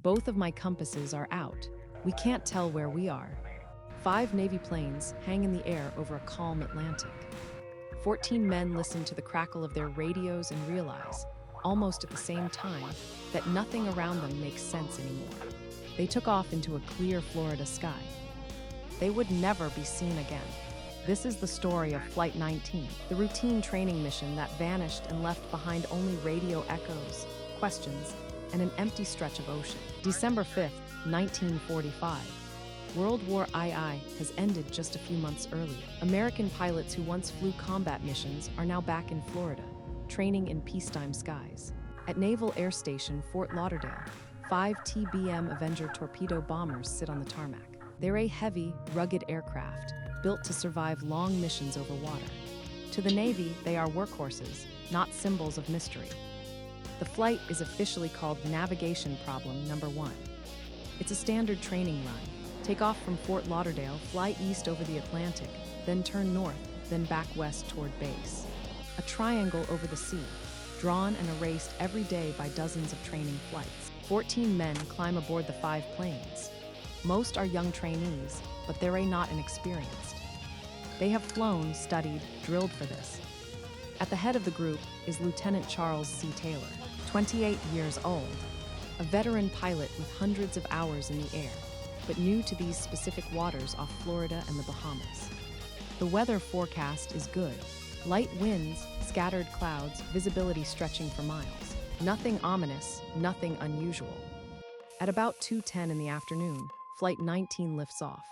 Both of my compasses are out. We can't tell where we are. 5 Navy planes hang in the air over a calm Atlantic. 14 men listen to the crackle of their radios and realize, almost at the same time, that nothing around them makes sense anymore. They took off into a clear Florida sky. They would never be seen again. This is the story of Flight 19, the routine training mission that vanished and left behind only radio echoes, questions, and an empty stretch of ocean. December 5th, 1945. World War II has ended just a few months earlier. American pilots who once flew combat missions are now back in Florida, training in peacetime skies. At Naval Air Station, Fort Lauderdale, 5 TBM Avenger torpedo bombers sit on the tarmac. They're a heavy, rugged aircraft, built to survive long missions over water. To the Navy, they are workhorses, not symbols of mystery. The flight is officially called Navigation Problem Number 1. It's a standard training run. Take off from Fort Lauderdale, fly east over the Atlantic, then turn north, then back west toward base. A triangle over the sea, drawn and erased every day by dozens of training flights. 14 men climb aboard the 5 planes. Most are young trainees, but they're not inexperienced. They have flown, studied, drilled for this. At the head of the group is Lieutenant Charles C. Taylor, 28 years old, a veteran pilot with hundreds of hours in the air, but new to these specific waters off Florida and the Bahamas. The weather forecast is good. Light winds, scattered clouds, visibility stretching for miles. Nothing ominous, nothing unusual. At about 2:10 in the afternoon, Flight 19 lifts off.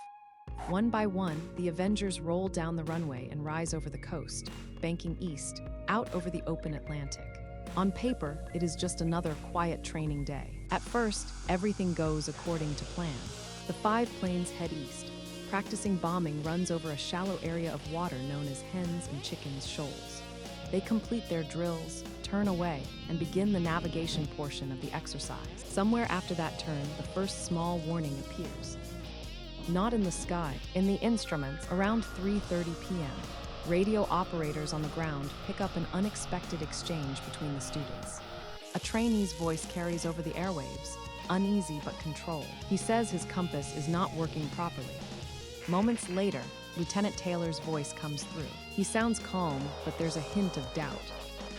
One by one, the Avengers roll down the runway and rise over the coast, banking east, out over the open Atlantic. On paper, it is just another quiet training day. At first, everything goes according to plan. The 5 planes head east. Practicing bombing runs over a shallow area of water known as Hens and Chickens Shoals. They complete their drills, turn away, and begin the navigation portion of the exercise. Somewhere after that turn, the first small warning appears. Not in the sky, in the instruments. Around 3:30 p.m., radio operators on the ground pick up an unexpected exchange between the students. A trainee's voice carries over the airwaves, uneasy but controlled. He says his compass is not working properly. Moments later, Lieutenant Taylor's voice comes through. He sounds calm, but there's a hint of doubt.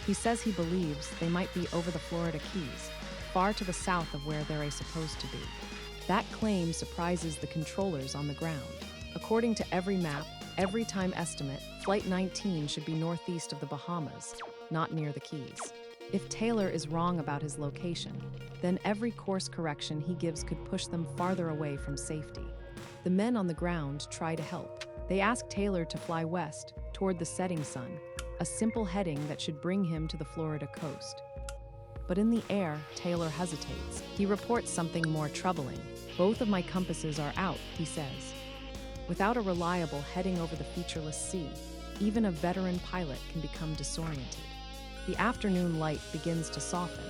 He says he believes they might be over the Florida Keys, far to the south of where they're supposed to be. That claim surprises the controllers on the ground. According to every map, every time estimate, Flight 19 should be northeast of the Bahamas, not near the Keys. If Taylor is wrong about his location, then every course correction he gives could push them farther away from safety. The men on the ground try to help. They ask Taylor to fly west, toward the setting sun, a simple heading that should bring him to the Florida coast. But in the air, Taylor hesitates. He reports something more troubling. Both of my compasses are out, he says. Without a reliable heading over the featureless sea, even a veteran pilot can become disoriented. The afternoon light begins to soften.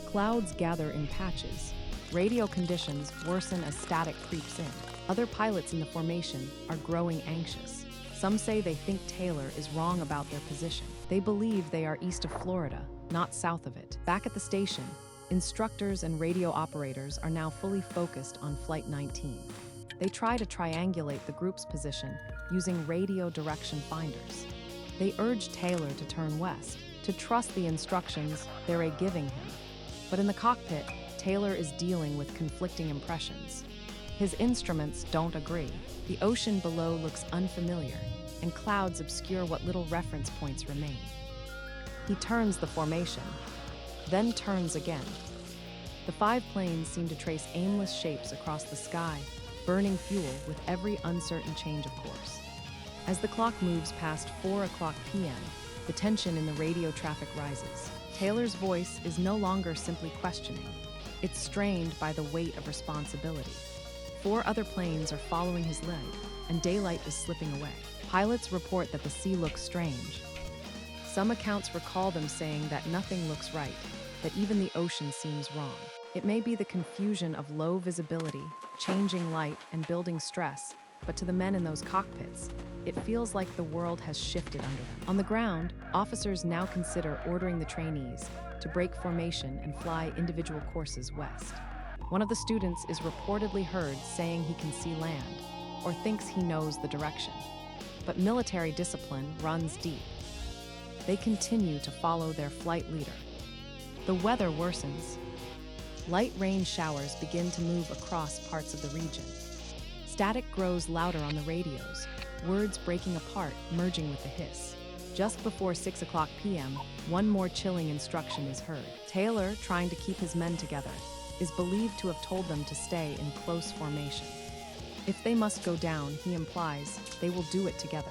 Clouds gather in patches. Radio conditions worsen as static creeps in. Other pilots in the formation are growing anxious. Some say they think Taylor is wrong about their position. They believe they are east of Florida, not south of it. Back at the station, instructors and radio operators are now fully focused on Flight 19. They try to triangulate the group's position using radio direction finders. They urge Taylor to turn west, to trust the instructions they're giving him. But in the cockpit, Taylor is dealing with conflicting impressions. His instruments don't agree. The ocean below looks unfamiliar, and clouds obscure what little reference points remain. He turns the formation, then turns again. The 5 planes seem to trace aimless shapes across the sky, burning fuel with every uncertain change of course. As the clock moves past 4 o'clock p.m., the tension in the radio traffic rises. Taylor's voice is no longer simply questioning. It's strained by the weight of responsibility. 4 other planes are following his lead, and daylight is slipping away. Pilots report that the sea looks strange. Some accounts recall them saying that nothing looks right, that even the ocean seems wrong. It may be the confusion of low visibility, changing light, and building stress, but to the men in those cockpits, it feels like the world has shifted under them. On the ground, officers now consider ordering the trainees to break formation and fly individual courses west. One of the students is reportedly heard saying he can see land, or thinks he knows the direction. But military discipline runs deep. They continue to follow their flight leader. The weather worsens. Light rain showers begin to move across parts of the region. Static grows louder on the radios, words breaking apart, merging with the hiss. Just before 6 p.m., one more chilling instruction is heard. Taylor, trying to keep his men together, is believed to have told them to stay in close formation. If they must go down, he implies, they will do it together.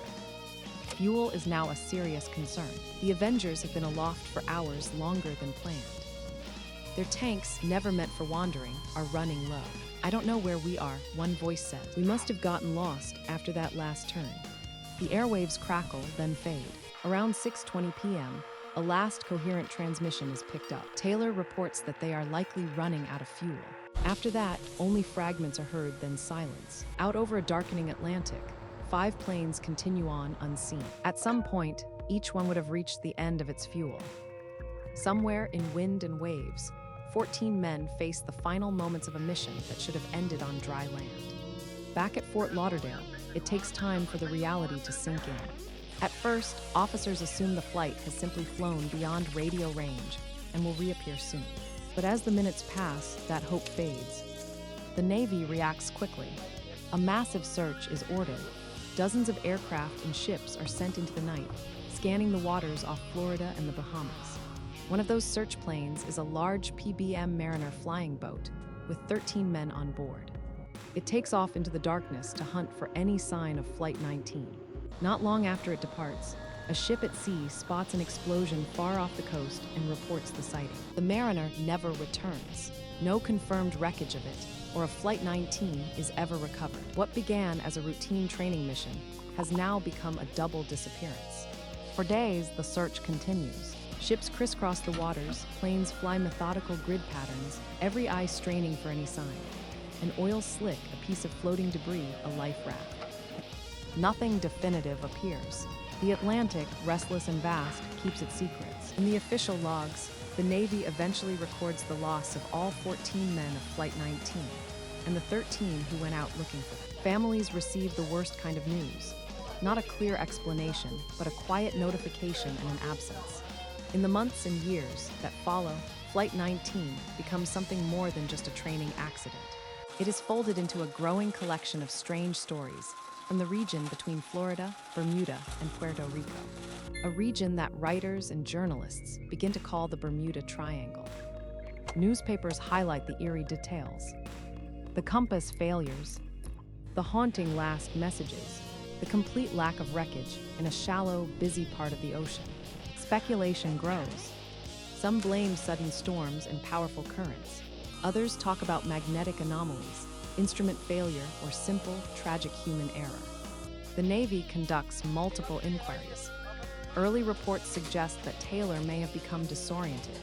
Fuel is now a serious concern. The Avengers have been aloft for hours longer than planned. Their tanks, never meant for wandering, are running low. "I don't know where we are," one voice said. "We must have gotten lost after that last turn." The airwaves crackle, then fade. Around 6:20 p.m., a last coherent transmission is picked up. Taylor reports that they are likely running out of fuel. After that, only fragments are heard, then silence. Out over a darkening Atlantic, 5 planes continue on unseen. At some point, each one would have reached the end of its fuel. Somewhere in wind and waves, 14 men face the final moments of a mission that should have ended on dry land. Back at Fort Lauderdale, it takes time for the reality to sink in. At first, officers assume the flight has simply flown beyond radio range and will reappear soon. But as the minutes pass, that hope fades. The Navy reacts quickly. A massive search is ordered. Dozens of aircraft and ships are sent into the night, scanning the waters off Florida and the Bahamas. One of those search planes is a large PBM Mariner flying boat with 13 men on board. It takes off into the darkness to hunt for any sign of Flight 19. Not long after it departs, a ship at sea spots an explosion far off the coast and reports the sighting. The Mariner never returns. No confirmed wreckage of it, or if Flight 19 is ever recovered. What began as a routine training mission has now become a double disappearance. For days, the search continues. Ships crisscross the waters, planes fly methodical grid patterns, every eye straining for any sign. An oil slick, a piece of floating debris, a life raft. Nothing definitive appears. The Atlantic, restless and vast, keeps its secrets. In the official logs, the Navy eventually records the loss of all 14 men of Flight 19, and the 13 who went out looking for them. Families receive the worst kind of news. Not a clear explanation, but a quiet notification and an absence. In the months and years that follow, Flight 19 becomes something more than just a training accident. It is folded into a growing collection of strange stories from the region between Florida, Bermuda, and Puerto Rico. A region that writers and journalists begin to call the Bermuda Triangle. Newspapers highlight the eerie details. The compass failures, the haunting last messages, the complete lack of wreckage in a shallow, busy part of the ocean. Speculation grows. Some blame sudden storms and powerful currents. Others talk about magnetic anomalies, instrument failure, or simple, tragic human error. The Navy conducts multiple inquiries. Early reports suggest that Taylor may have become disoriented,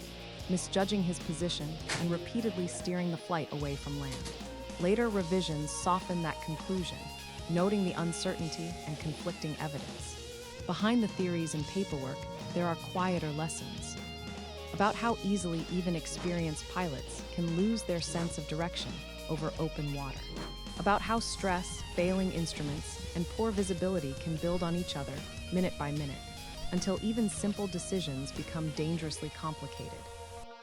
misjudging his position and repeatedly steering the flight away from land. Later revisions soften that conclusion, noting the uncertainty and conflicting evidence. Behind the theories and paperwork, there are quieter lessons about how easily even experienced pilots can lose their sense of direction over open water, about how stress, failing instruments, and poor visibility can build on each other minute by minute, until even simple decisions become dangerously complicated.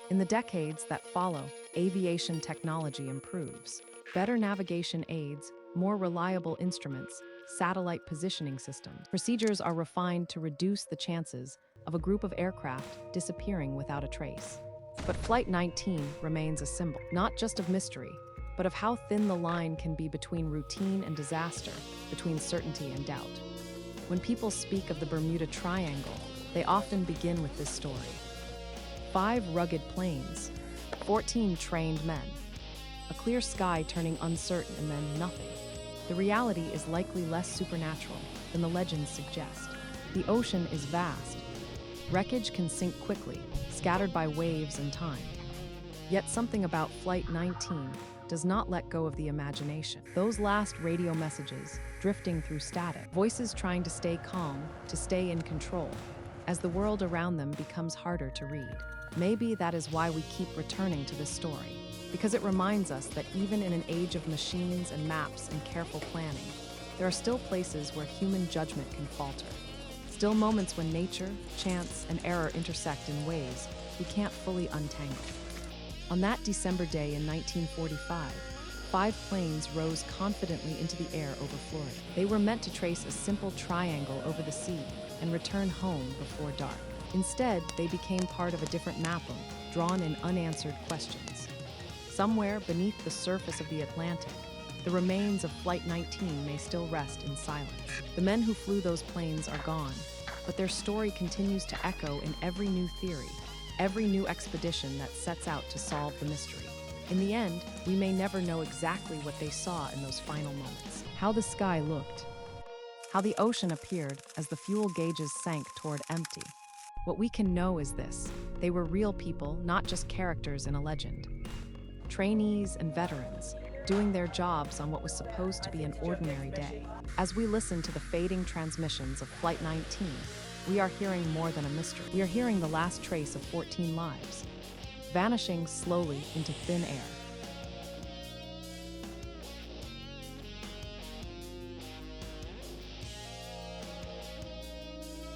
In the decades that follow, aviation technology improves. Better navigation aids, more reliable instruments, satellite positioning systems. Procedures are refined to reduce the chances of a group of aircraft disappearing without a trace. But Flight 19 remains a symbol, not just of mystery, but of how thin the line can be between routine and disaster, between certainty and doubt. When people speak of the Bermuda Triangle, they often begin with this story. 5 rugged planes, 14 trained men, a clear sky turning uncertain and then nothing. The reality is likely less supernatural than the legends suggest. The ocean is vast. Wreckage can sink quickly, scattered by waves and time. Yet something about Flight 19 does not let go of the imagination. Those last radio messages, drifting through static, voices trying to stay calm, to stay in control, as the world around them becomes harder to read. Maybe that is why we keep returning to this story, because it reminds us that even in an age of machines and maps and careful planning, there are still places where human judgment can falter. Still moments when nature, chance, and error intersect in ways we can't fully untangle. On that December day in 1945, 5 planes rose confidently into the air over Florida. They were meant to trace a simple triangle over the sea and return home before dark. Instead, they became part of a different mapping, drawn in unanswered questions. Somewhere beneath the surface of the Atlantic, the remains of Flight 19 may still rest in silence. The men who flew those planes are gone, but their story continues to echo in every new theory, every new expedition that sets out to solve the mystery. In the end, we may never know exactly what they saw in those final moments. How the sky looked, how the ocean appeared as the fuel gauges sank toward empty. What we can know is this: they were real people, not just characters in a legend. Trainees and veterans, doing their jobs on what was supposed to be an ordinary day. As we listen to the fading transmissions of Flight 19, we are hearing more than a mystery. We are hearing the last trace of 14 lives, vanishing slowly into thin air.